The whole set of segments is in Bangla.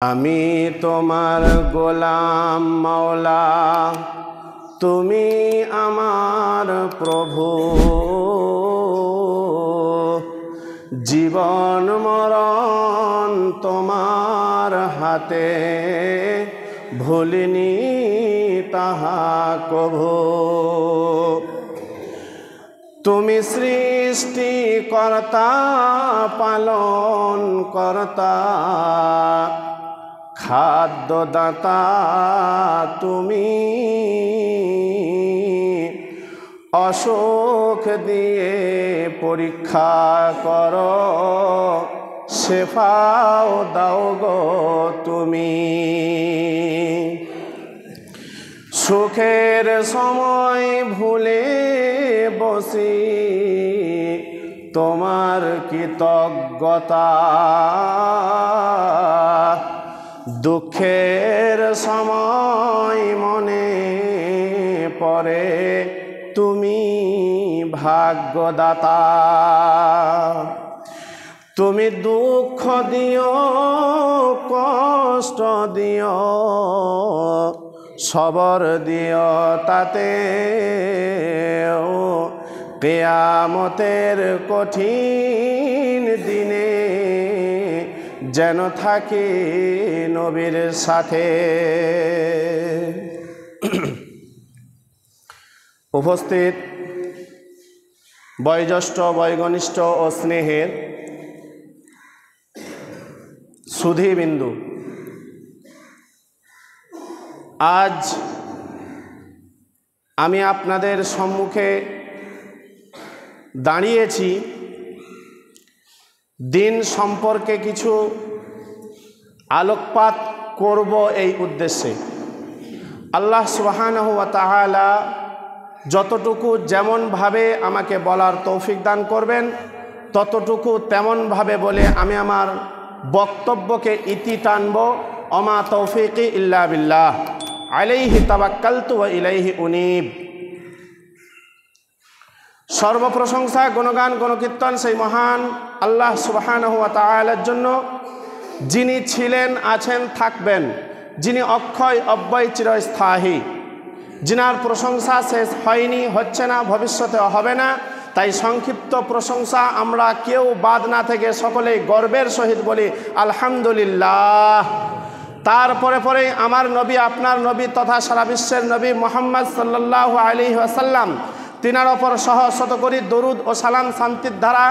আমি তোমার গোলাম মাওলা, তুমি আমার প্রভু। জীবন মরণ তোমার হাতে, ভুলিনি তাহা কভু। তুমি সৃষ্টিকর্তা, পালন কর্তা, খাদ্যদাতা তুমি। অসুখ দিয়ে পরীক্ষা করো, শেফাও দাও গো তুমি। সুখের সময় ভুলে বসি তোমার কৃতজ্ঞতা, দুঃখের সময় মনে পড়ে তুমি ভাগ্যদাতা। তুমি দুঃখ দিও, কষ্ট দিও, সবর দিও তাতে। কিয়ামতের কঠিন দিনে যেন থাকি নবীর সাথে। উপস্থিত বয়োজ্যেষ্ঠ, বয়োঘনিষ্ঠ ও স্নেহের সুধীবিন্দু, আজ আমি আপনাদের সম্মুখে দাঁড়িয়েছি দিন সম্পর্কে কিছু আলোকপাত করব এই উদ্দেশ্যে। আল্লাহ সুবহানাহু ওয়া তাআলা যতটুকু যেমনভাবে আমাকে বলার তৌফিক দান করবেন, ততটুকু তেমনভাবে বলে আমি আমার বক্তব্যকে ইতি টানব। অমা তৌফিকি ইল্লা বিল্লাহ, আলাইহি তাওয়াক্কালতু ওয়া ইলাইহি উনীব। সর্বপ্রশংসা, গুণগান, গণকীর্তন সেই মহান আল্লাহ সুবহানাহু ওয়া তাআলার জন্য, যিনি ছিলেন, আছেন, থাকবেন, যিনি অক্ষয় অব্যয় চিরস্থায়ী, যিনার প্রশংসা শেষ হয়নি, হচ্ছে না, ভবিষ্যতে হবে না। তাই সংক্ষিপ্ত প্রশংসা আমরা কেউ বাদ না থেকে সকলেই গর্বের সহিত বলি আলহামদুলিল্লাহ। তারপরে পরে আমার নবী, আপনার নবী তথা সারা বিশ্বের নবী মুহাম্মদ সাল্লাল্লাহু আলাইহি ওয়াসাল্লাম, তিনার ওপর সহ শত কোটি দরুদ ও সালাম শান্তির ধারা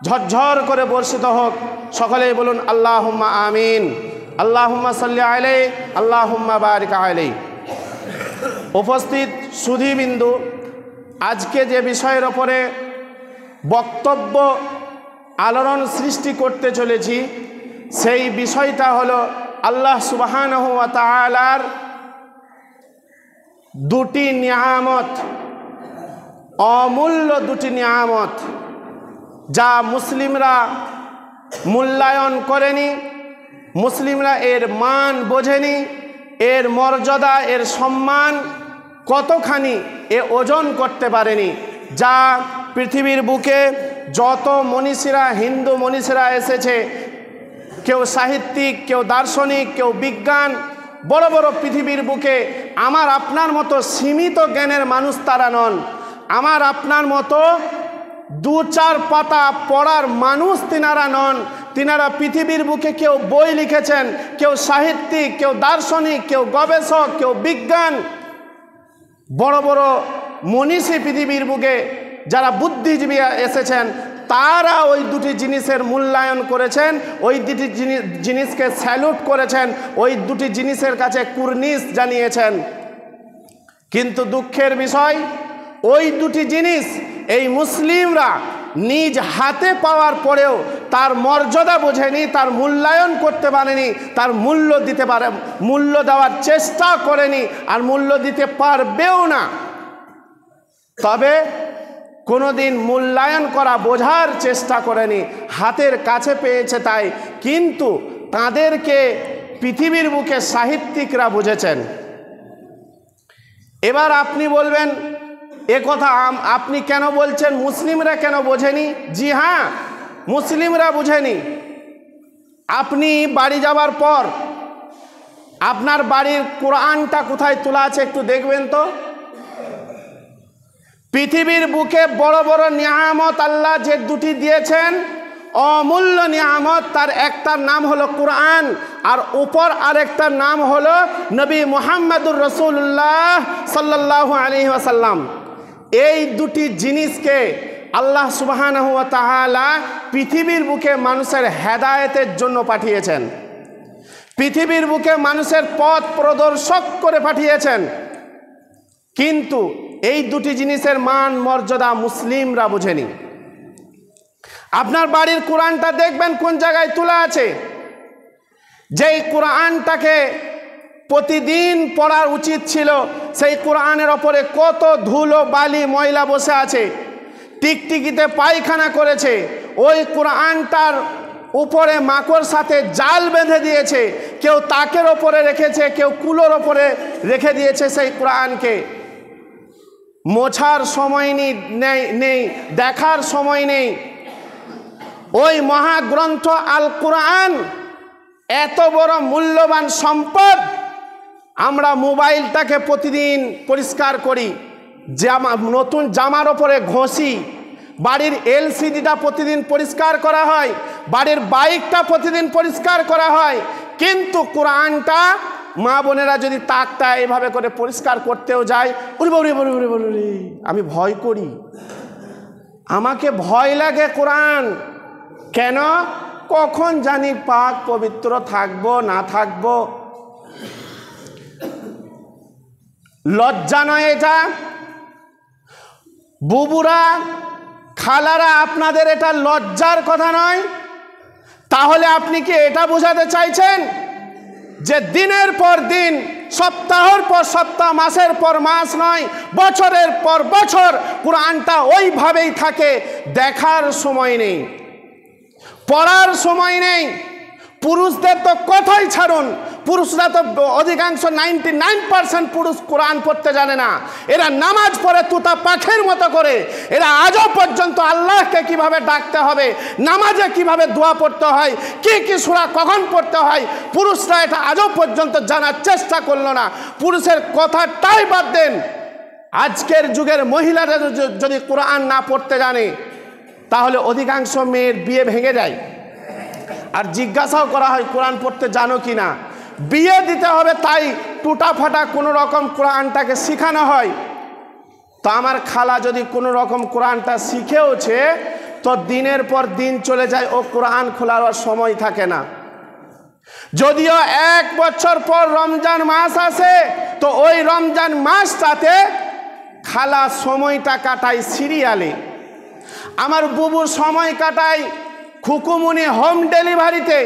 ঝরঝর করে বর্ষিত হোক। সকলেই বলুন আল্লাহুম্মা আমিন। আল্লাহুম্মা সাল্লি আলাইহি, আল্লাহুম্মা বারিক আলাইহি। উপস্থিত সুধীবিন্দু, আজকে যে বিষয়ের ওপরে বক্তব্য আলোড়ন সৃষ্টি করতে চলেছি, সেই বিষয়টা হলো আল্লাহ সুবহানাহু ওয়া তাআলার দুটি নিয়ামত, অমূল্য দুটি নিয়ামত, যা মুসলিমরা মূল্যায়ন করেনি, মুসলিমরা এর মান বোঝেনি, এর মর্যাদা, এর সম্মান কতখানি এ ওজন করতে পারেনি। যা পৃথিবীর বুকে যত মনীষীরা, হিন্দু মনীষীরা এসেছে, কেউ সাহিত্যিক, কেউ দার্শনিক, কেউ বিজ্ঞান, বড় বড় পৃথিবীর বুকে আমার আপনার মতো সীমিত জ্ঞানের মানুষ তারা নন। আমার আপনার মতো দু চার পাতা পড়ার মানুষ তিনারা নন। তিনারা পৃথিবীর বুকে কেউ বই লিখেছেন, কেউ সাহিত্যিক, কেউ দার্শনিক, কেউ গবেষক, কেউ বিজ্ঞান, বড় বড় মনীষী পৃথিবীর বুকে যারা বুদ্ধিজীবী এসেছেন, তারা ওই দুটি জিনিসের মূল্যায়ন করেছেন, ওই দুটি জিনিসকে স্যালুট করেছেন, ওই দুটি জিনিসের কাছে কুর্নিশ জানিয়েছেন। কিন্তু দুঃখের বিষয়, ওই দুটি জিনিস এই মুসলিমরা নিজ হাতে পাওয়ার পরেও তার মর্যাদা বোঝেনি, তার মূল্যায়ন করতে পারেনি, তার মূল্য দেওয়ার চেষ্টা করেনি, আর মূল্য দিতে পারবেও না। তবে কোনোদিন মূল্যায়ন করা, বোঝার চেষ্টা করেনি, হাতের কাছে পেয়েছে তাই। কিন্তু তাদেরকে পৃথিবীর বুকে সাহিত্যিকরা বুঝেছেন। এবার আপনি বলবেন, এ কথা আপনি কেন বলছেন, মুসলিমরা কেন বোঝেনি? জি হ্যাঁ, মুসলিমরা বুঝেনি। আপনি বাড়ি যাবার পর আপনার বাড়ির কোরআনটা কোথায় তোলা আছে একটু দেখবেন তো। পৃথিবীর বুকে বড় বড় নিয়ামত আল্লাহ যে দুটি দিয়েছেন, অমূল্য নিয়ামত, তার একটার নাম হলো কোরআন, আর উপর আরেকটার নাম হলো নবী মুহাম্মদুর রাসূলুল্লাহ সাল্লাল্লাহু আলাইহি ওয়াসাল্লাম। এই দুটি জিনিসকে আল্লাহ সুবহানাহু ওয়া তাআলা পৃথিবীর বুকে মানুষের হেদায়েতের জন্য পাঠিয়েছেন, পৃথিবীর বুকে মানুষের পথ প্রদর্শক করে পাঠিয়েছেন। কিন্তু এই দুটি জিনিসের মান মর্যাদা মুসলিমরা বোঝেনি। আপনার বাড়ির কোরআনটা দেখবেন কোন জায়গায় তোলা আছে। যেই কোরআনটাকে প্রতিদিন পড়ার উচিত ছিল, সেই কোরআনের ওপরে কত ধুলো বালি ময়লা বসে আছে, টিকটিকিতে পায়খানা করেছে। ওই কোরআনটার উপরে মাকড় সাথে জাল বেঁধে দিয়েছে, কেউ তাকের ওপরে রেখেছে, কেউ কুলোর ওপরে রেখে দিয়েছে। সেই কোরআনকে মোছার সময় নেই, দেখার সময় নেই। ওই মহাগ্রন্থ আল কোরআন এত বড় মূল্যবান সম্পদ, আমরা মোবাইলটাকে প্রতিদিন পরিষ্কার করি, নতুন জামার ওপরে ঘষি, বাড়ির এলসিডিটা প্রতিদিন পরিষ্কার করা হয়, বাড়ির বাইকটা প্রতিদিন পরিষ্কার করা হয়। কিন্তু কোরআনটা মা বোনেরা যদি তাকটা এভাবে করে পরিষ্কার করতেও যায়, আমি ভয় করি, আমাকে ভয় লাগে কোরআন। কেন? কখন জানি পাক পবিত্র থাকবো না থাকবো। লজ্জা নয় এটা? বুবুরা, খালারা, আপনাদের এটা লজ্জার কথা নয়? তাহলে আপনি কি এটা বোঝাতে চাইছেন যে দিনের পর দিন, সপ্তাহের পর সপ্তাহ, মাসের পর মাস নয়, বছরের পর বছর কোরআনটা ওইভাবেই থাকে, দেখার সময় নেই, পড়ার সময় নেই? পুরুষদের তো কথাই ছাড়ুন, পুরুষরা তো অধিকাংশ 99% পুরুষ কোরআন পড়তে জানে না। এরা নামাজ পড়ে তুতা পাখির মতো করে। এরা আজও পর্যন্ত আল্লাহকে কিভাবে ডাকতে হবে, নামাজে কিভাবে দোয়া পড়তে হয়, কি কি সূরা কখন পড়তে হয়, পুরুষরা এটা আজও পর্যন্ত জানার চেষ্টা করলো না। পুরুষের কথাটাই বাদ দেন, আজকের যুগের মহিলারা যদি কোরআন না পড়তে জানে, তাহলে অধিকাংশ মেয়ের বিয়ে ভেঙে যায়। আর জিজ্ঞাসাও করা হয় কোরআন পড়তে জানো কি না, বিয়ে দিতে হবে, তাই টুটা ফাটা কোনো রকম কোরআনটাকে শেখানো হয়। তো আমার খালা যদি কোনো রকম কোরআনটা শিখেওছে, তো দিনের পর দিন চলে যায়, ও কোরআন খোলার সময় থাকে না। যদিও 1 বছর পর রমজান মাস আসে, তো ওই রমজান মাসটাতে খালা সময়টা কাটায় সিরিয়ালে, আমার বুবুর সময় কাটায় খুকুমুনি হোম ডেলিভারিতে,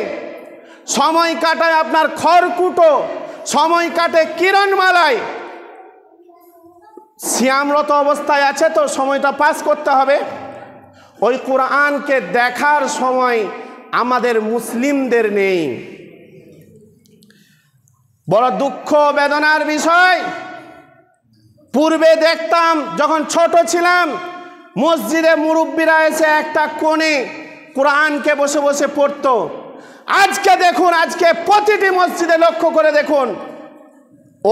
সময় কাটায় আপনার খড়কুটো, সময় কাটে কিরণমালায়। শ্যামরত অবস্থায় আছে, তো সময়টা পাস করতে হবে। ওই কোরআনকে দেখার সময় আমাদের মুসলিমদের নেই। বড় দুঃখ বেদনার বিষয়। পূর্বে দেখতাম যখন ছোট ছিলাম, মসজিদে মুরব্বীরা এসে একটা কোণে কোরআনকে বসে বসে পড়তো। আজকে দেখুন, আজকে প্রতিটি মসজিদে লক্ষ্য করে দেখুন,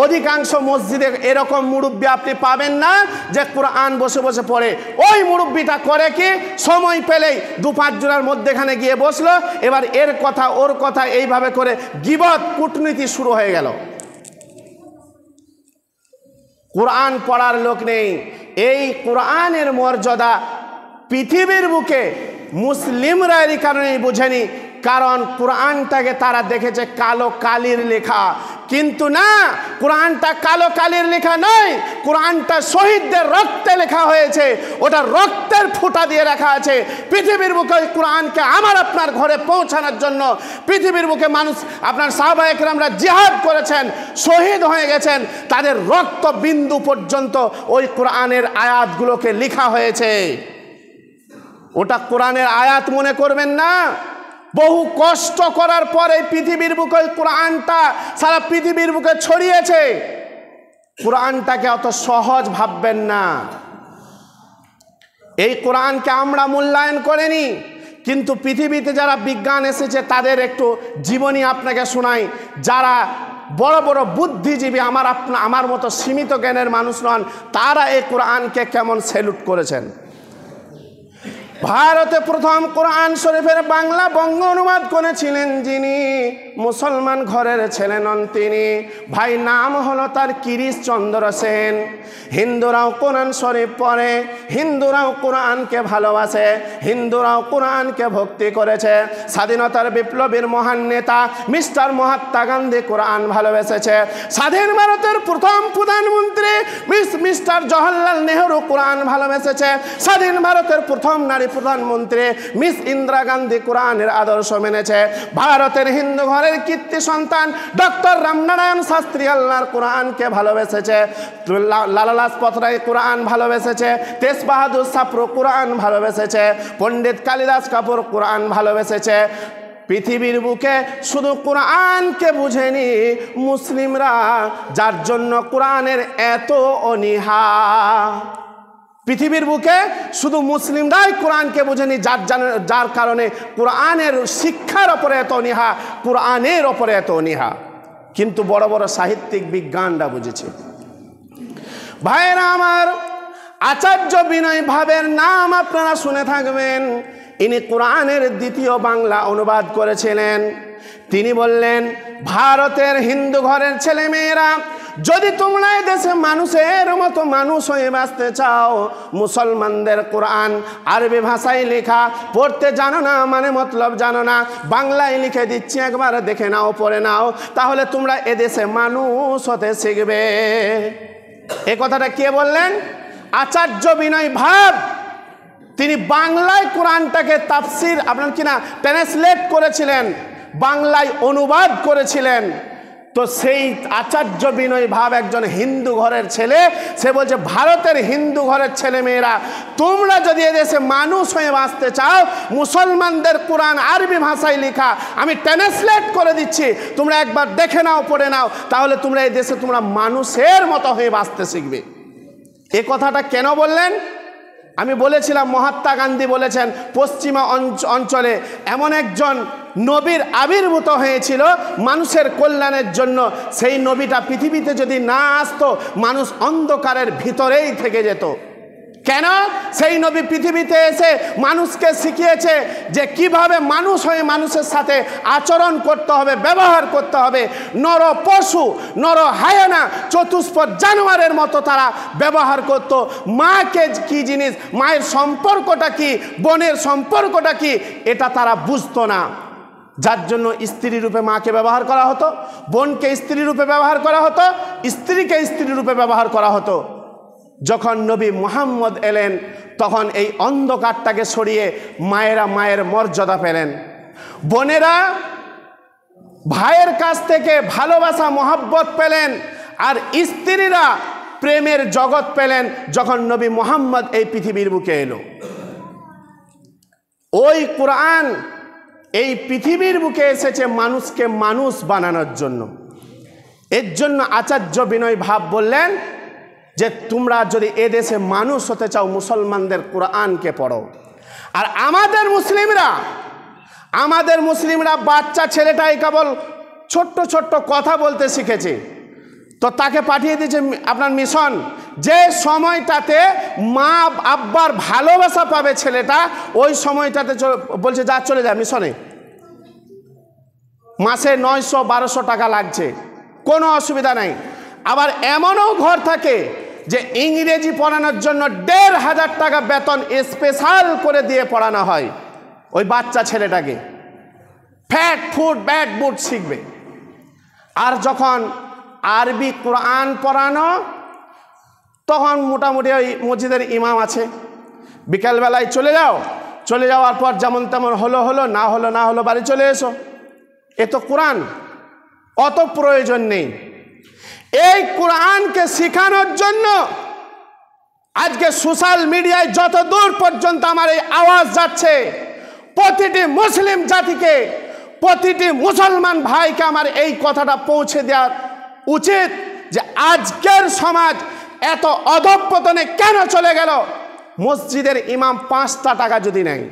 অধিকাংশ মসজিদে এরকম মুরব্বী আপনি পাবেন না যে কোরআন বসে বসে পড়ে। ওই মুরব্বীটা করে কি, সময় পেলেই 2-5 জনের মধ্যেখানে গিয়ে বসলো, এবার এর কথা ওর কথা এইভাবে করে গীবত কূটনীতি শুরু হয়ে গেল। কোরআন পড়ার লোক নেই। এই কোরআনের মর্যাদা পৃথিবীর বুকে মুসলিমরা এই কারণেই বোঝেনি, কারণ কোরআনটাকে তারা দেখেছে কালো কালির লেখা। কিন্তু না, কোরআনটা কালো কালির লেখা নয়, কোরআনটা শহীদদের রক্তে লেখা হয়েছে, ওটা রক্তের ফোঁটা দিয়ে রাখা আছে। পৃথিবীর বুকে ওই কোরআনকে আমার আপনার ঘরে পৌঁছানোর জন্য পৃথিবীর বুকে মানুষ, আপনার সাহাবায়ে কেরামরা জিহাদ করেছেন, শহীদ হয়ে গেছেন, তাদের রক্ত বিন্দু পর্যন্ত ওই কোরআনের আয়াতগুলোকে লেখা হয়েছে। ওটা কোরআনের আয়াত মনে করবেন না। বহু কষ্ট করার পরে পৃথিবীর বুকে কোরআনটা সারা পৃথিবীর বুকে ছড়িয়েছে। কোরআনটাকে অত সহজ ভাববেন না। এই কোরআনকে আমরা মূল্যায়ন করিনি, কিন্তু পৃথিবীতে যারা বিজ্ঞান এসেছে তাদের একটু জীবনী আপনাকে শোনাই। যারা বড় বড় বুদ্ধিজীবী, আমার মতো সীমিত জ্ঞানের মানুষ নন, তারা এই কোরআনকে কেমন স্যালুট করেছেন। ভারতে প্রথম কোরআন শরীফের বাংলা বঙ্গ অনুবাদ করেছিলেন যিনি, মুসলমান ঘরের ছেলে নন তিনি, ভাই নাম হলো তার কিরিশ চন্দ্র সেন। হিন্দুরাও কোরআন শরীফ পড়ে, হিন্দুরাও কোরআনকে ভালোবাসে, হিন্দুরাও কোরআনকে ভক্তি করেছে। স্বাধীনতার বিপ্লবীর মহান নেতা মিস্টার মহাত্মা গান্ধী কোরআন ভালোবেসেছে। স্বাধীন ভারতের প্রথম প্রধানমন্ত্রী মিস্টার জওহরলাল নেহরু কোরআন ভালোবেসেছে। স্বাধীন ভারতের প্রথম নারী প্রধানমন্ত্রী মিস ইন্দিরা গান্ধী কোরআনের আদর্শ মেনেছে। ভারতের হিন্দু ঘরের কীর্তি সন্তান ডক্টর রামনারায়ণ শাস্ত্রী আল্লাহর কোরআনকে ভালোবেসেছে। লালা লাজপত রায় কোরআন ভালোবেসেছে। তেজ বাহাদুর শাস্ত্রী কোরআন ভালোবেসেছে। পণ্ডিত কালিদাস কাপুর কোরআন ভালোবেসেছে। পৃথিবীর বুকে শুধু কোরআনকে বুঝেনি মুসলিমরা, যার জন্য কোরআনের এত অনীহা। পৃথিবীর বুকে শুধু মুসলিমরাই কোরআনকে বুঝেনি, যার কারণে কোরআনের শিক্ষার ওপরে এত অনীহা, কোরআনের ওপরে এত অনীহা। কিন্তু বড় বড় সাহিত্যিক বিজ্ঞানরা বুঝেছে। ভাইয়েরা আমার, আচার্য বিনয় ভাবের নাম আপনারা শুনে থাকবেন। ইনি কোরআনের দ্বিতীয় বাংলা অনুবাদ করেছিলেন। তিনি বললেন, ভারতের হিন্দু ঘরের ছেলে মেয়েরা, যদি তোমরা দেশে মানুষের মতো মানুষ হয়ে বাঁচতে চাও, মুসলমানদের কোরআন আরবি ভাষায় লেখা, পড়তে জানো না মানে মতলব জানো না, বাংলায় লিখে দিচ্ছি, একবার দেখে নাও, পড়ে নাও, তাহলে তোমরা এদেশে মানুষ হতে শিখবে। এ কথাটা কে বললেন? আচার্য বিনয় ভাব। তিনি বাংলায় কোরআনটাকে তাফসির আপনার কিনা ট্রান্সলেট করেছিলেন, বাংলায় অনুবাদ করেছিলেন। তো সেই আচার্য বিনয় ভাব একজন হিন্দু ঘরের ছেলে, সে বলছে, ভারতের হিন্দু ঘরের ছেলে মেয়েরা, তোমরা যদি এদেশে মানুষ হয়ে বাঁচতে চাও, মুসলমানদের কোরআন আরবি ভাষায় লেখা, আমি ট্রান্সলেট করে দিচ্ছি, তোমরা একবার দেখে নাও, পড়ে নাও, তাহলে তোমরা এই দেশে তোমরা মানুষের মতো হয়ে বাঁচতে শিখবে। এ কথাটা কেন বললেন? আমি বলেছিলাম মহাত্মা গান্ধী বলেছেন, পশ্চিমা অঞ্চলে এমন একজন নবীর আবির্ভূত হয়েছিল মানুষের কল্যাণের জন্য, সেই নবীটা পৃথিবীতে যদি না আসতো, মানুষ অন্ধকারের ভিতরেই থেকে যেত। কেন? সেই নবী পৃথিবীতে এসে মানুষকে শিখিয়েছে যে কিভাবে মানুষ হয়ে মানুষের সাথে আচরণ করতে হবে, ব্যবহার করতে হবে। নর পশু, নর হায়ানা, চতুষ্পদ জানোয়ারের মতো তারা ব্যবহার করত। মাকে কি জিনিস, মায়ের সম্পর্কটা কি, বোনের সম্পর্কটা কি, এটা তারা বুঝতো না। যার জন্য স্ত্রী রূপে মাকে ব্যবহার করা হতো, বোনকে স্ত্রী রূপে ব্যবহার করা হতো, স্ত্রীকে স্ত্রী রূপে ব্যবহার করা হতো। যখন নবী মুহাম্মদ এলেন, তখন এই অন্ধকারটাকে সরিয়ে মায়েরা মায়ের মর্যাদা পেলেন, বোনেরা ভাইয়ের কাছ থেকে ভালোবাসা মহব্বত পেলেন, আর স্ত্রীরা প্রেমের জগৎ পেলেন যখন নবী মুহাম্মদ এই পৃথিবীর বুকে এলো। ওই কোরআন এই পৃথিবীর বুকে এসেছে মানুষকে মানুষ বানানোর জন্য। এর জন্য আচার্য বিনয় ভাব বললেন যে তোমরা যদি এদেশে মানুষ হতে চাও, মুসলমানদের কোরআনকে পড়ো। আর আমাদের মুসলিমরা বাচ্চা ছেলেটাই কেবল ছোট্ট ছোট্ট কথা বলতে শিখেছে, তো তাকে পাঠিয়ে দিয়েছে আপনার মিশন। যে সময়টাতে মা আব্বার ভালোবাসা পাবে ছেলেটা, ওই সময়টাতে বলছে যা চলে যা মিশনে। মাসে 900-1200 টাকা লাগছে, কোনো অসুবিধা নাই। আবার এমনও ঘর থাকে যে ইংরেজি পড়ানোর জন্য 1500 টাকা বেতন স্পেশাল করে দিয়ে পড়ানো হয় ওই বাচ্চা ছেলেটাকে। ফ্যাট ফুড ব্যাড বুট শিখবে। আর যখন আরবি কোরআন পড়ানো, তখন মোটামুটি ওই মসজিদের ইমাম আছে, বিকালবেলায় চলে যাওয়ার পর যেমন তেমন হলো, না হলো বাড়ি চলে এসো। এ তো কোরআন, অত প্রয়োজন নেই। এই কোরআনকে শেখানোর জন্য আজকে সোশ্যাল মিডিয়ায় যত দূর পর্যন্ত আমার এই আওয়াজ যাচ্ছে, প্রতিটি মুসলিম জাতিকে, প্রতিটি মুসলমান ভাইকে আমার এই কথাটা পৌঁছে দেওয়া উচিত যে আজকের সমাজ এত অধঃপতনে কেন চলে গেল। মসজিদের ইমাম 5টা টাকা যদি নেয়,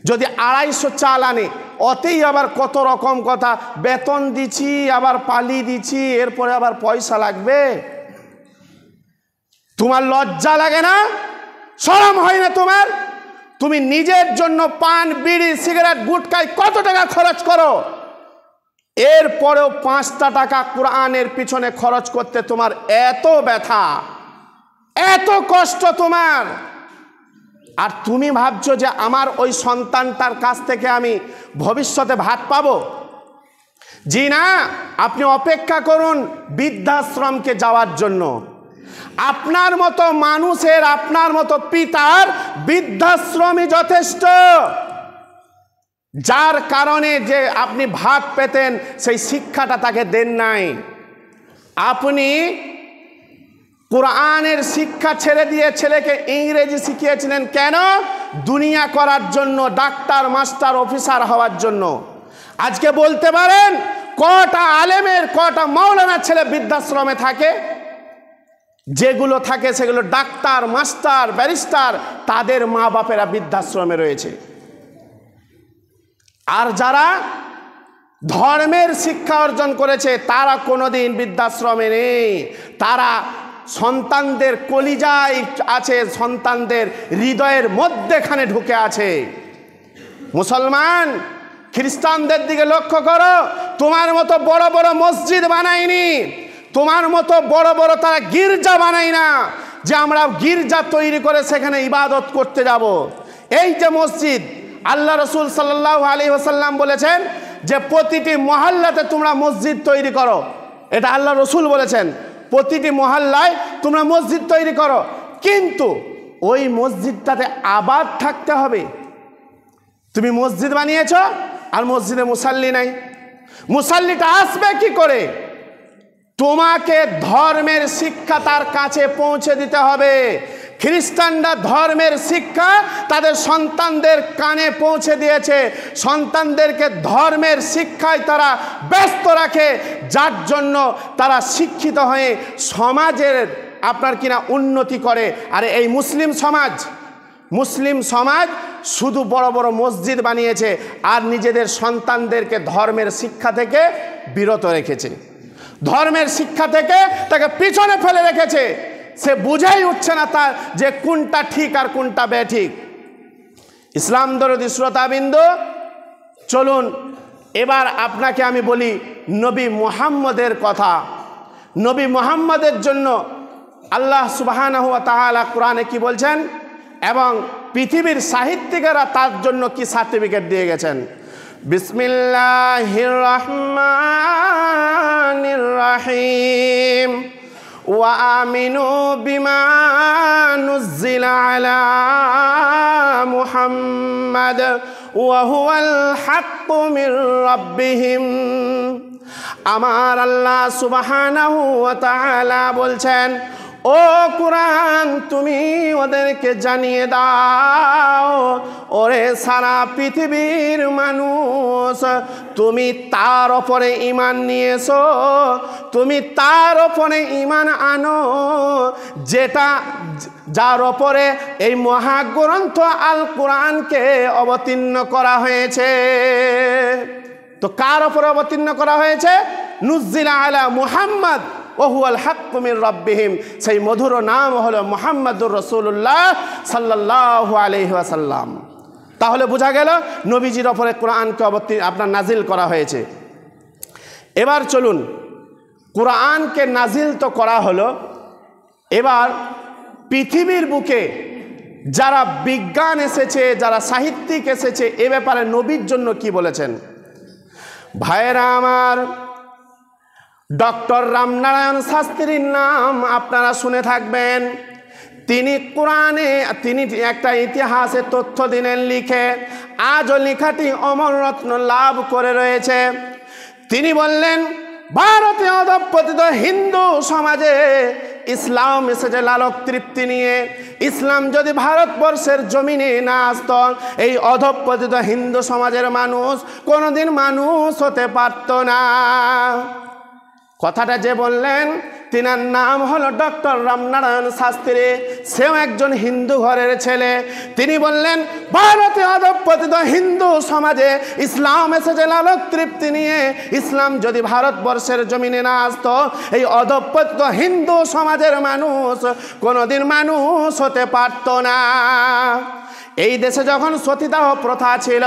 যদি 250 চাল আনে, অতেই আবার কত রকম কথা, বেতন দিছি আবার পালি দিছি, এরপরে আবার পয়সা লাগবে। তোমার লজ্জা লাগে না? শরম হয় না তোমার? তুমি নিজের জন্য পান, বিড়ি, সিগারেট, গুটকায় কত টাকা খরচ করো, এরপরেও 5টা টাকা কোরআনের পিছনে খরচ করতে তোমার এত ব্যথা, এত কষ্ট তোমার। আর তুমি ভাবছো যে আমার ওই সন্তানটার কাছ থেকে আমি ভবিষ্যতে ভাত পাবো। জি না, আপনি অপেক্ষা করুন বৃদ্ধাশ্রমকে যাওয়ার জন্য। আপনার মতো মানুষের, আপনার মতো পিতার বৃদ্ধাশ্রমই যথেষ্ট, যার কারণে যে আপনি ভাত পেতেন সেই শিক্ষাটা তাকে দেন নাই। আপনি কোরআনের শিক্ষা ছেড়ে দিয়ে ছেলেকে ইংরেজি শিখিয়েছিলেন কেন? দুনিয়া করার জন্য, ডাক্তার, মাস্টার, অফিসার হওয়ার জন্য। আজকে বলতে পারেন কটা আলেমের, কটা মাওলানা ছেলে বৃদ্ধাশ্রমে থাকে? যেগুলো থাকে সেগুলো ডাক্তার, মাস্টার, ব্যারিস্টার, তাদের মা বাপেরা বৃদ্ধাশ্রমে রয়েছে। আর যারা ধর্মের শিক্ষা অর্জন করেছে তারা কোনোদিন বৃদ্ধাশ্রমে নেই। তারা সন্তানদের কলিজায় আছে, সন্তানদের হৃদয়ের মধ্যেখানে ঢুকে আছে। মুসলমান, খ্রিস্টানদের দিকে লক্ষ্য করো, তোমার মতো বড় বড় মসজিদ বানায়নি, তোমার মতো বড় বড় তারা গির্জা বানায় না যে আমরা গির্জা তৈরি করে সেখানে ইবাদত করতে যাব। এই যে মসজিদ, আল্লাহ রসুল সাল্লাল্লাহু আলাইহি ওয়াসাল্লাম বলেছেন যে প্রতিটি মহল্লাতে তোমরা মসজিদ তৈরি করো। এটা আল্লাহ রসুল বলেছেন, প্রতিটি মহল্লায় তোমরা মসজিদ তৈরি করো, কিন্তু ওই মসজিদটাতে আবাদ থাকতে হবে। তুমি মসজিদ বানিয়েছ আর মসজিদে মুসাল্লি নাই, মুসাল্লিটা আসবে কি করে? তোমাকে ধর্মের শিক্ষা তার কাছে পৌঁছে দিতে হবে। খ্রিস্টানরা ধর্মের শিক্ষা তাদের সন্তানদের কানে পৌঁছে দিয়েছে, সন্তানদেরকে ধর্মের শিক্ষায় তারা ব্যস্ত রাখে, যার জন্য তারা শিক্ষিত হয়ে সমাজের আপনার কিনা উন্নতি করে। আর এই মুসলিম সমাজ শুধু বড় বড় মসজিদ বানিয়েছে আর নিজেদের সন্তানদেরকে ধর্মের শিক্ষা থেকে বিরত রেখেছে, ধর্মের শিক্ষা থেকে তাকে পিছনে ফেলে রেখেছে। সে বুঝাই উঠছে না তার যে কোনটা ঠিক আর কোনটা বেঠিক। ইসলাম দরদি শ্রোতাবিন্দু, চলুন এবার আপনাকে আমি বলি নবী মুহাম্মদের কথা। নবী মুহাম্মদের জন্য আল্লাহ সুবহানাহু ওয়া তাআলা কোরআনে কি বলছেন এবং পৃথিবীর সাহিত্যিকেরা তার জন্য কি সার্টিফিকেট দিয়ে গেছেন। বিসমিল্লাহির রহমানির রহিম ওয়া আমিনু বিমা নুজ্জিলা আলা মুহাম্মাদ ওয়া হুয়াল হাক্কু মির রাব্বিহিম। আমার আল্লাহ সুবহানাহু ওয়া তাআলা বলছেন, ও কুরআন তুমি ওদেরকে জানিয়ে দাও, ওরে সারা পৃথিবীর মানুষ, তুমি তার ওপরে ঈমান নিয়েছো, তুমি তার ওপরে ঈমান আনো যার ওপরে এই মহাগ্রন্থ আল কোরআনকে অবতীর্ণ করা হয়েছে। তো কার ওপরে অবতীর্ণ করা হয়েছে? নুজ্জিলা আলা মুহাম্মদ ওয়া হুয়াল হাক্কু মির রাব্বিহিম। সেই মধুর নাম হলো মুহাম্মাদুর রাসূলুল্লাহ সাল্লাল্লাহু আলাইহি ওয়াসাল্লাম। তাহলে বোঝা গেল নবীজির ওপরে কোরআনকে আপনার নাজিল করা হয়েছে। এবার চলুন, কোরআনকে নাজিল তো করা হলো, এবার পৃথিবীর বুকে যারা বিজ্ঞান এসেছে, যারা সাহিত্যিক এসেছে, এ ব্যাপারে নবীর জন্য কি বলেছেন। ভাইয়েরা আমার, ডক্টর রামনারায়ণ শাস্ত্রীর নাম আপনারা শুনে থাকবেন। তিনি কোরআনে একটা ইতিহাসের তথ্য দিলেন লিখে, আজও লেখাটি অমর রত্ন লাভ করে রয়েছে। তিনি বললেন, ভারতে অধঃপতিত হিন্দু সমাজে ইসলাম এসেছে লালক তৃপ্তি নিয়ে। ইসলাম যদি ভারতবর্ষের জমিনে না আসত, এই অধঃপতিত হিন্দু সমাজের মানুষ কোনোদিন মানুষ হতে পারত না। কথাটা যে বললেন তিনার নাম হলো ডক্টর রামনারায়ণ শাস্ত্রী, সেও একজন হিন্দু ঘরের ছেলে। তিনি বললেন ভারতে অধঃপতিত হিন্দু সমাজে ইসলাম এসেছে লালক তৃপ্তি নিয়ে। ইসলাম যদি ভারতবর্ষের জমিনে না আসতো, এই অধঃপতিত হিন্দু সমাজের মানুষ কোনোদিন মানুষ হতে পারত না। এই দেশে যখন সতীদাহ প্রথা ছিল,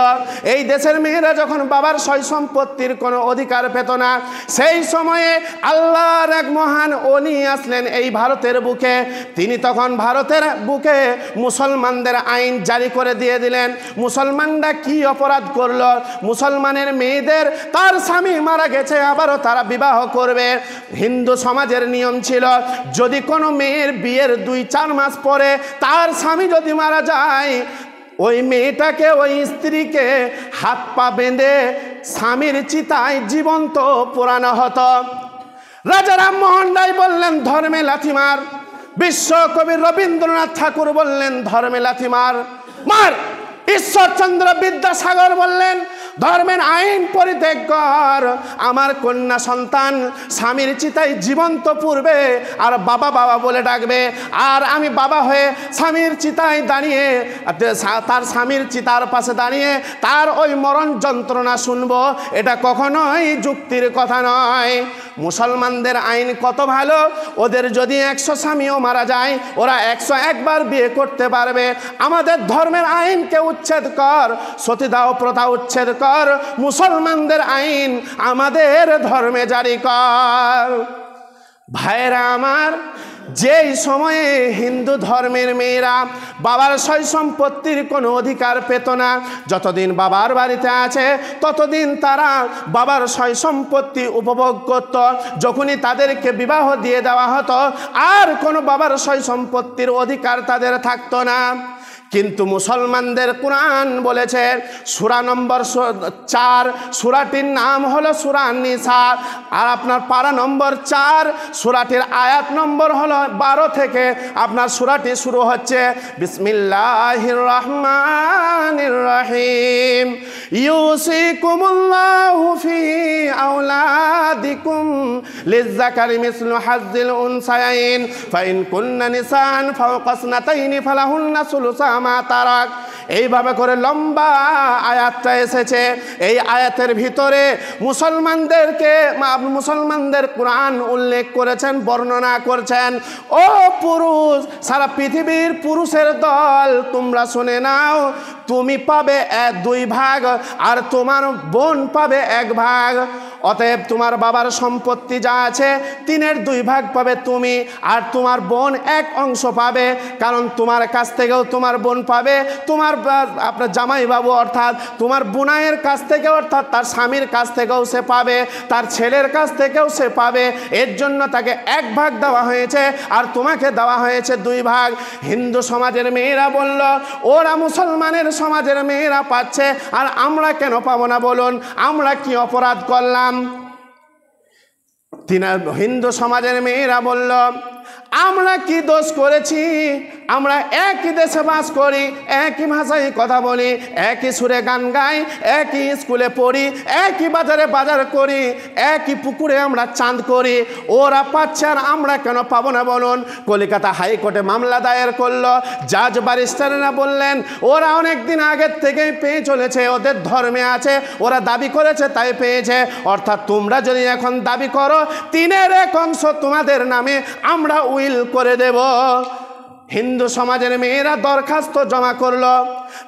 এই দেশের মেয়েরা যখন বাবার সয় সম্পত্তির কোনো অধিকার পেত না, সেই সময়ে আল্লাহর এক মহান ওলি আসলেন এই ভারতের বুকে। তিনি তখন ভারতের বুকে মুসলমানদের আইন জারি করে দিয়ে দিলেন। মুসলমানরা কি অপরাধ করলো? মুসলমানের মেয়েদের তার স্বামী মারা গেছে, আবারও তারা বিবাহ করবে। হিন্দু সমাজের নিয়ম ছিল, যদি কোনো মেয়ের বিয়ের 2-4 মাস পরে তার স্বামী যদি মারা যায়, ওই মেয়েটাকে, ওই স্ত্রীকে হাত পা বেঁধে স্বামীর চিতায় জীবন্ত পোড়ানো হতো। রাজা রামমোহন রায় বললেন ধর্মে লাথিমার। বিশ্বকবি রবীন্দ্রনাথ ঠাকুর বললেন ধর্মে লাথিমার মার। ঈশ্বরচন্দ্র বিদ্যাসাগর বললেন ধর্মের আইন পরিত্যাগ কর। আমার কন্যা সন্তান স্বামীর চিতায় জীবন্ত পূর্বে আর বাবা বাবা বলে ডাকবে, আর আমি বাবা হয়ে স্বামীর চিতায় দাঁড়িয়ে, তার স্বামীর চিতার পাশে দাঁড়িয়ে তার ওই মরণ যন্ত্রণা শুনবো। এটা কখনোই যুক্তির কথা নয়। মুসলমানদের আইন কত ভালো, ওদের যদি 100 স্বামীও মারা যায়, ওরা 101 বার বিয়ে করতে পারবে। আমাদের ধর্মের আইনকে উচ্ছেদ কর, সতীদাহ প্রথা উচ্ছেদ কর, মুসলমানদের আইন আমাদের ধর্মে জারি কর। ভাইরা আমার, যেই সময়ে হিন্দু ধর্মের মেয়েরা বাবার সয় সম্পত্তির কোনো অধিকার পেত না, যতদিন বাবার বাড়িতে আছে ততদিন তারা বাবার সয় সম্পত্তি উপভোগ করত। যখনই তাদেরকে বিবাহ দিয়ে দেওয়া হতো, আর কোনো বাবার সয় সম্পত্তির অধিকার তাদের থাকতো না। কিন্তু মুসলমানদের কোরআন বলেছে, সূরা নম্বর 4, সূরাটির নাম হলো সূরা নিসা, আর আপনার পারা নম্বর 4, সূরাটির আয়াত নম্বর হলো 12 থেকে আপনার সূরাটি শুরু হচ্ছে। বিসমিল্লাহির রহমানির রহিম। ইউসিকুমুল্লাহু ফি আওলাদিকুম লিযযাকারি মিসলু হাজ্জিল উনসায়াইন ফাইন কুন্না নিসান ফাওকা ইসনাতাইনি ফালাহুন্না সুলুসা মা তারাক। এইভাবে করে লম্বা আয়াতটা এসেছে। এই আয়াতের ভিতরে মুসলমানদের কোরআন উল্লেখ করেছেন, বর্ণনা করছেন, ও পুরুষ, সারা পৃথিবীর পুরুষের দল তোমরা শুনে নাও, তুমি পাবে 2 ভাগ আর তোমার বোন পাবে 1 ভাগ। অতএব তোমার বাবার সম্পত্তি যা আছে 3-এর 2 ভাগ পাবে তুমি, আর তোমার বোন 1 অংশ পাবে। কারণ তোমার কাছ থেকেও তোমার বোন পাবে, তোমার আপনার জামাইবাবু অর্থাৎ তোমার বোনাইয়ের কাছ থেকে, অর্থাৎ তার স্বামীর কাছ থেকেও সে পাবে, তার ছেলের কাছ থেকেও সে পাবে। এর জন্য তাকে 1 ভাগ দেওয়া হয়েছে, আর তোমাকে দেওয়া হয়েছে 2 ভাগ। হিন্দু সমাজের মেয়েরা বলল ওরা মুসলমানের সমাজের মেয়েরা পাচ্ছে, আর আমরা কেন পাবো না বলুন? আমরা কি অপরাধ করলাম? হিন্দু সমাজের মেয়েরা বলল আমরা কি দোষ করেছি? আমরা একই দেশে বাস করি, একই ভাষায় কথা বলি, একই সুরে গান গাই, একই স্কুলে পড়ি, একই বাজারে বাজার করি, একই পুকুরে আমরা চাঁদ করি। ওরা পাচ্ছে আর আমরা কেন পাবো না বলুন? কলকাতা হাইকোর্টে মামলা দায়ের করলো। জাজ ব্যারিস্টাররা বললেন ওরা অনেক দিন আগের থেকেই পেয়ে চলেছে, ওদের ধর্মে আছে, ওরা দাবি করেছে তাই পেয়েছে। অর্থাৎ তোমরা যদি এখন দাবি করো 3-এর 1 অংশ তোমাদের নামে আমরা উইল করে দেব। হিন্দু সমাজের মেয়েরা দরখাস্ত জমা করলো,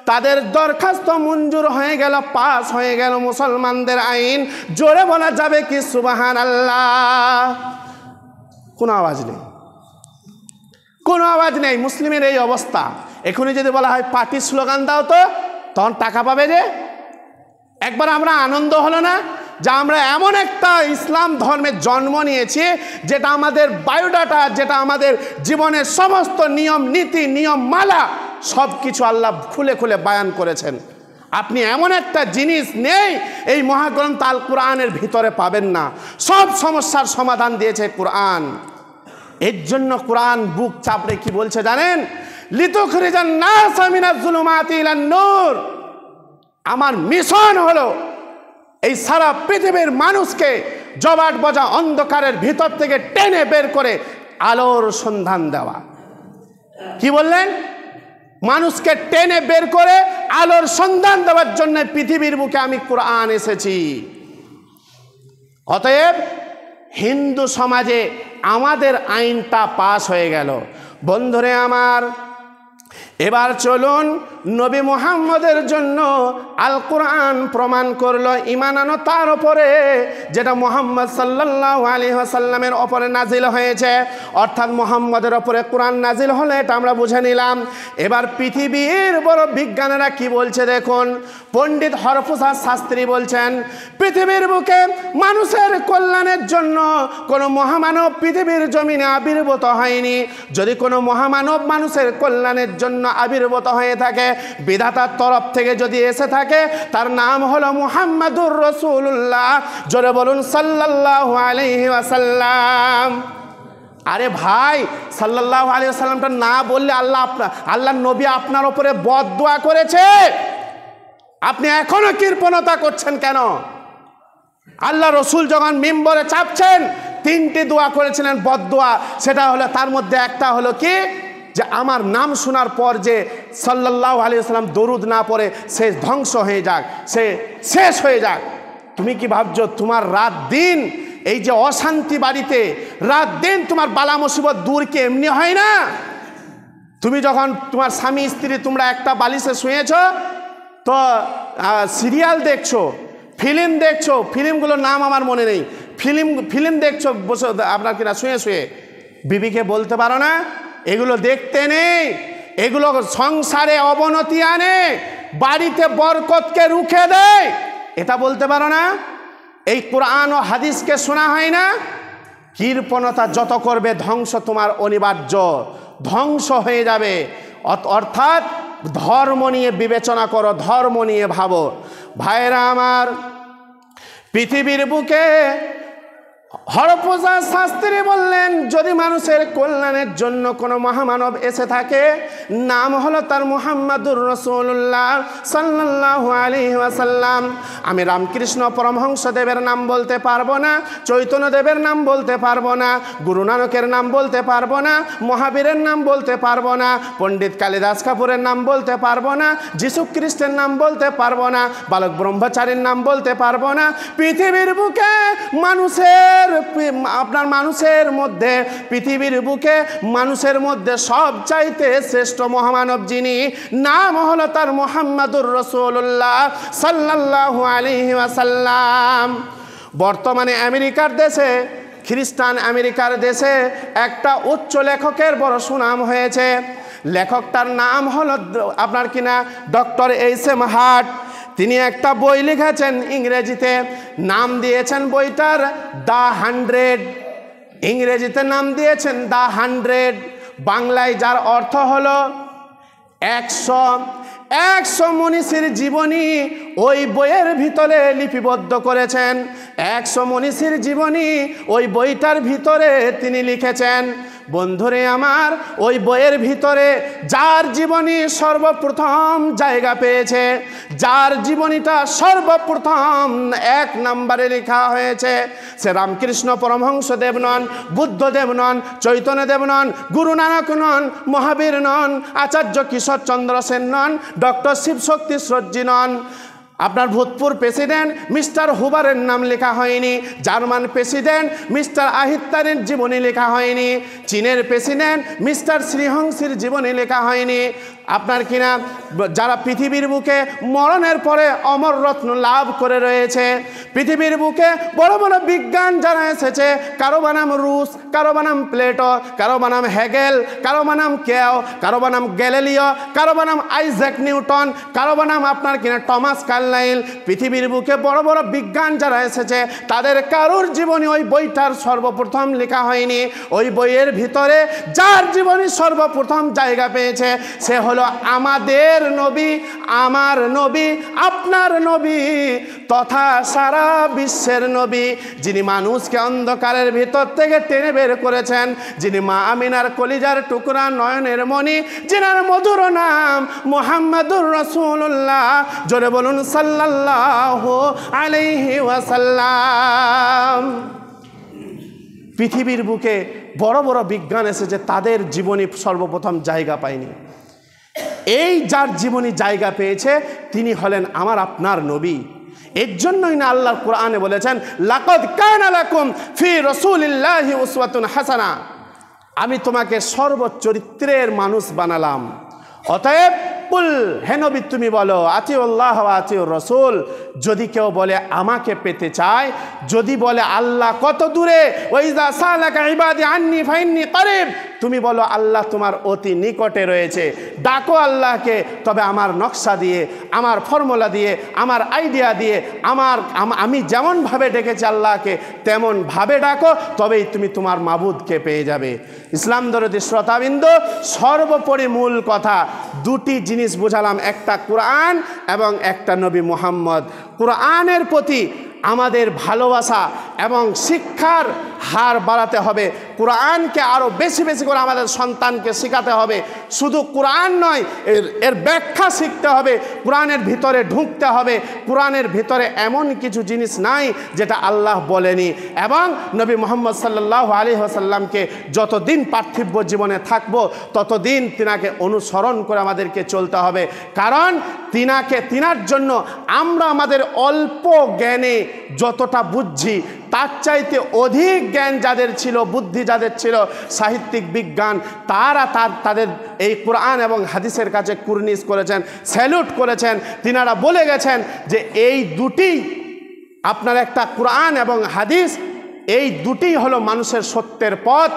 তাদের দরখাস্ত মঞ্জুর হয়ে গেল, পাস হয়ে গেল মুসলমানদের আইন। জোরে বলা যাবে কি সুবহানাল্লাহ? কোনো আওয়াজ নেই, কোনো আওয়াজ নেই। মুসলিমের এই অবস্থা। এখনই যদি বলা হয় পার্টি স্লোগান দাও তো, তখন টাকা পাবে যে। একবার আমরা আনন্দ হলো না যে আমরা এমন একটা ইসলাম ধর্মের জন্ম নিয়েছি, যেটা আমাদের বায়োডাটা, যেটা আমাদের জীবনের সমস্ত নিয়ম নীতি নিয়ম মালা সব কিছু আল্লাহ খুলে খুলে বায়ান করেছেন। আপনি এমন একটা জিনিস নেই এই মহাগ্রন্থ আল কোরআনের ভিতরে পাবেন না। সব সমস্যার সমাধান দিয়েছে কোরআন। এর জন্য কোরআন বুক চাপড়ে কি বলছে জানেন? লিতুখরিজান নাসা মিনাজ যুলুমাতি ইলান নূর। আমার মিশন হলো এই সারা পৃথিবীর মানুষকে জবাট বজা অন্ধকারের ভিতর থেকে টেনে বের করে আলোর সন্ধান দেওয়া। কি বললেন? মানুষকে টেনে বের করে আলোর সন্ধান দেওয়ার জন্য পৃথিবীর বুকে আমি কোরআন এসেছি। অতএব হিন্দু সমাজে আমাদের আইনটা পাস হয়ে গেল। বন্ধুরে আমার, এবার চলুন নবী মুহাম্মদের জন্য আল কোরআন প্রমাণ করলো ঈমান আনো তার উপরে, যেটা মুহাম্মদ সাল্লাল্লাহু আলাইহি ওয়াসাল্লামের উপরে নাজিল হয়েছে, অর্থাৎ মুহাম্মদের উপরে কোরআন নাজিল হলে এটা আমরা বুঝে নিলাম। এবার পৃথিবীর বড় বিজ্ঞানীরা কি বলছে দেখুন। পণ্ডিত হরপ্রসাদ শাস্ত্রী বলছেন, পৃথিবীর বুকে মানুষের কল্যাণের জন্য কোনো মহামানব পৃথিবীর জমিনে আবির্ভূত হয়নি। যদি কোনো মহামানব মানুষের কল্যাণের জন্য আবির্ভূত হয়ে থাকে, বিধাতার তরফ থেকে যদি এসে থাকে, তার নাম হলো মুহাম্মাদুর রাসূলুল্লাহ। জোরে বলুন সাল্লাল্লাহু আলাইহি ওয়াসাল্লাম। আরে ভাই, সাল্লাল্লাহু আলাইহি ওয়াসাল্লামটা না বললে আল্লাহ নবী আপনার উপরে বদদোয়া করেছে। আপনি এখনো কৃপণতা করছেন কেন? আল্লাহ রসুল যখন মিম্বরে চাপছেন, তিনটি দোয়া করেছিলেন বদদোয়া। সেটা হলো, তার মধ্যে একটা হলো কি, যে আমার নাম শোনার পর যে সাল্লাল্লাহু আলাইহি ওয়াসাল্লাম দরুদ না পড়ে সে ধ্বংস হয়ে যাক, সে শেষ হয়ে যাক। তুমি কি ভাবছো তোমার রাত দিন এই যে অশান্তি বাড়িতে, রাত দিন তোমার বালা মুসিবত দূর কি এমনি হয় না? তুমি যখন তোমার স্বামী স্ত্রী তোমরা একটা বালিশে শুয়েছ, তো সিরিয়াল দেখছো, ফিল্ম দেখছো, ফিল্মগুলোর নাম আমার মনে নেই, ফিল্ম দেখছো বসে আপনার কিনা শুয়ে শুয়ে, বিবিকে বলতে পারো না এগুলো দেখতে নেই, এগুলো সংসারে অবনতি আনে, বাড়িতে বরকতকে রুখে দেয়, এটা বলতে পারো না? এই কোরআন ও হাদিসকে শোনা হয় না? কৃপণতা যত করবে ধ্বংস তোমার অনিবার্য, ধ্বংস হয়ে যাবে। অর্থাৎ ধর্ম নিয়ে বিবেচনা করো, ধর্ম নিয়ে ভাবো। ভাইরা আমার, পৃথিবীর বুকে হরপ্রসাদ শাস্ত্রী বললেন, যদি মানুষের কল্যাণের জন্য কোনো মহামানব এসে থাকে, নাম হলো তার মুহাম্মাদুর রাসূলুল্লাহ সাল্লাল্লাহু আলাইহি ওয়াসাল্লাম। আমি রামকৃষ্ণ পরমহংসদেবের নাম বলতে পারবো না, চৈতন্যদেবের নাম বলতে পারবো না, গুরু নানকের নাম বলতে পারবো না, মহাবীরের নাম বলতে পারবো না, পণ্ডিত কালিদাস কাপুরের নাম বলতে পারবো না, যীশু খ্রিস্টের নাম বলতে পারবো না, বালক ব্রহ্মচারীর নাম বলতে পারবো না। পৃথিবীর বুকে মানুষের মধ্যে, পৃথিবীর বুকে মানুষের মধ্যে সবচাইতে শ্রেষ্ঠ মহামানব যিনি, নাম হলো তার মুহাম্মাদুর রাসূলুল্লাহ সাল্লাল্লাহু আলাইহি ওয়াসাল্লাম। বর্তমানে আমেরিকার দেশে, খ্রিস্টান আমেরিকার দেশে একটা উচ্চ লেখকের বড় সুনাম হয়েছে। লেখকটার নাম হলো আপনার কিনা ডক্টর এইচ.এম. হার্ট। তিনি একটা বই লিখেছেন ইংরেজিতে, নাম দিয়েছেন বইটার দ্য 100। ইংরেজিতে নাম দিয়েছেন দ্য 100, বাংলায় যার অর্থ হলো 100 মনীষীর জীবনী ওই বইয়ের ভিতরে লিপিবদ্ধ করেছেন। 100 মনীষীর জীবনী ওই বইটার ভিতরে তিনি লিখেছেন। বন্ধুরে আমার, ওই বইয়ের ভিতরে যার জীবনী সর্বপ্রথম জায়গা পেয়েছে, যার জীবনীটা সর্বপ্রথম 1 নম্বরে লেখা হয়েছে, সে রামকৃষ্ণ পরমহংসদেব নন, বুদ্ধদেব নন, চৈতন্যদেব নন, গুরু নানক নন, মহাবীর নন, আচার্য কিশোরচন্দ্র সেন নন, ডক্টর শিবশক্তি শ্রজ্জি নন। আপনার ভূতপূর্ব প্রেসিডেন্ট মিস্টার হুবারের নাম লেখা হয়নি, জার্মান প্রেসিডেন্ট মিস্টার আহিত্তারের জীবনী লেখা হয়নি, চীনের প্রেসিডেন্ট মিস্টার শ্রীহংসীর জীবনী লেখা হয়নি। আপনার কিনা যারা পৃথিবীর বুকে মরণের পরে অমর রত্ন লাভ করে রয়েছে, পৃথিবীর বুকে বড় বড় বিজ্ঞান যারা এসেছে, কারো বানাম রুশ, কারো বানাম প্লেটো, কারো বানাম হেগেল, কারো বানাম কেও, কারো বানাম গ্যালিলিও, কারো বানাম আইজ্যাক নিউটন, কারো বানাম আপনার কিনা টমাস কার্লাইল। পৃথিবীর বুকে বড় বড় বিজ্ঞান যারা এসেছে, তাদের কারোর জীবনী ওই বইটার সর্বপ্রথম লেখা হয়নি। ওই বইয়ের ভিতরে যার জীবনী সর্বপ্রথম জায়গা পেয়েছে, সে হলো আমাদের নবী, আমার নবী, আপনার নবী তথা সারা বিশ্বের নবী, যিনি মানুষকে অন্ধকারের ভিতর থেকে টেনে বের করেছেন, যিনি মা আমিনার কলিজার টুকরা নয়নের মণি, যিনার মধুর নাম মুহাম্মাদুর রাসূলুল্লাহ। জোরে বলুন সাল্লাল্লাহু আলাইহি ওয়াসাল্লাম। পৃথিবীর বুকে বড় বড় বিজ্ঞান এসেছে, তাদের জীবনী সর্বপ্রথম জায়গা পায়নি। এই যার জীবনী জায়গা পেয়েছে তিনি হলেন আমার আপনার নবী। এর জন্যই না আল্লাহ কোরআনে বলেছেন, লাকাদ কানা লাকুম ফি রাসূলিল্লাহি উসওয়াতুন হাসানা, আমি তোমাকে সর্বচরিত্রের মানুষ বানালাম। অতএব কুল, হে নবী তুমি বলো, আতিউল্লাহ ওয়া আতিউর রাসূল, যদি কেউ বলে আমাকে পেতে চায়, যদি বলে আল্লাহ কত দূরে, ওয়াইজা সালাকা ইবাদি আন্নি ফাইন্নি কারিব, তুমি বলো আল্লাহ তোমার অতি নিকটে রয়েছে। ডাকো আল্লাহকে, তবে আমার নকশা দিয়ে, আমার ফর্মুলা দিয়ে, আমার আইডিয়া দিয়ে, আমি যেমনভাবে ডেকেছি আল্লাহকে তেমনভাবে ডাকো, তবেই তুমি তোমার মাবুদকে পেয়ে যাবে। ইসলাম দরদি শ্রোতাবৃন্দ, সর্বোপরি মূল কথা দুটি জিনিস বোঝালাম, একটা কোরআন এবং একটা নবী মুহাম্মদ। কোরআনের প্রতি আমাদের ভালোবাসা এবং শিক্ষার হার বাড়াতে হবে। কোরআনকে আরও বেশি বেশি করে আমাদের সন্তানকে শেখাতে হবে। শুধু কোরআন নয়, এর ব্যাখ্যা শিখতে হবে, কোরআনের ভিতরে ঢুকতে হবে। কোরআনের ভিতরে এমন কিছু জিনিস নাই যেটা আল্লাহ বলেনি। এবং নবী মুহাম্মদ সাল্লাল্লাহু আলাইহি ওয়াসাল্লামকে যতদিন পার্থিব জীবনে থাকবো ততদিন তিনাকে অনুসরণ করে আমাদেরকে চলতে হবে। কারণ তিনার জন্য আমরা আমাদের অল্প জ্ঞানে যতটা বুঝছি তার চাইতে অধিক জ্ঞান যাদের ছিল, বুদ্ধি যাদের ছিল, সাহিত্যিক বিজ্ঞান, তাদের এই কোরআন এবং হাদিসের কাছে কুর্নিশ করেছেন, স্যালুট করেছেন। তিনারা বলে গেছেন যে এই দুটি, আপনার একটা কোরআন এবং হাদিস, এই দুটি হলো মানুষের সত্যের পথ,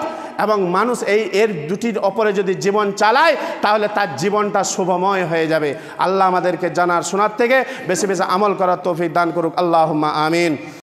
এবং মানুষ এর দুটির ওপরে যদি জীবন চালায় তাহলে তার জীবনটা শুভময় হয়ে যাবে। আল্লাহ আমাদেরকে জানার শোনার থেকে বেশি বেশি আমল করার তৌফিক দান করুক। আল্লাহুম্মা আমিন।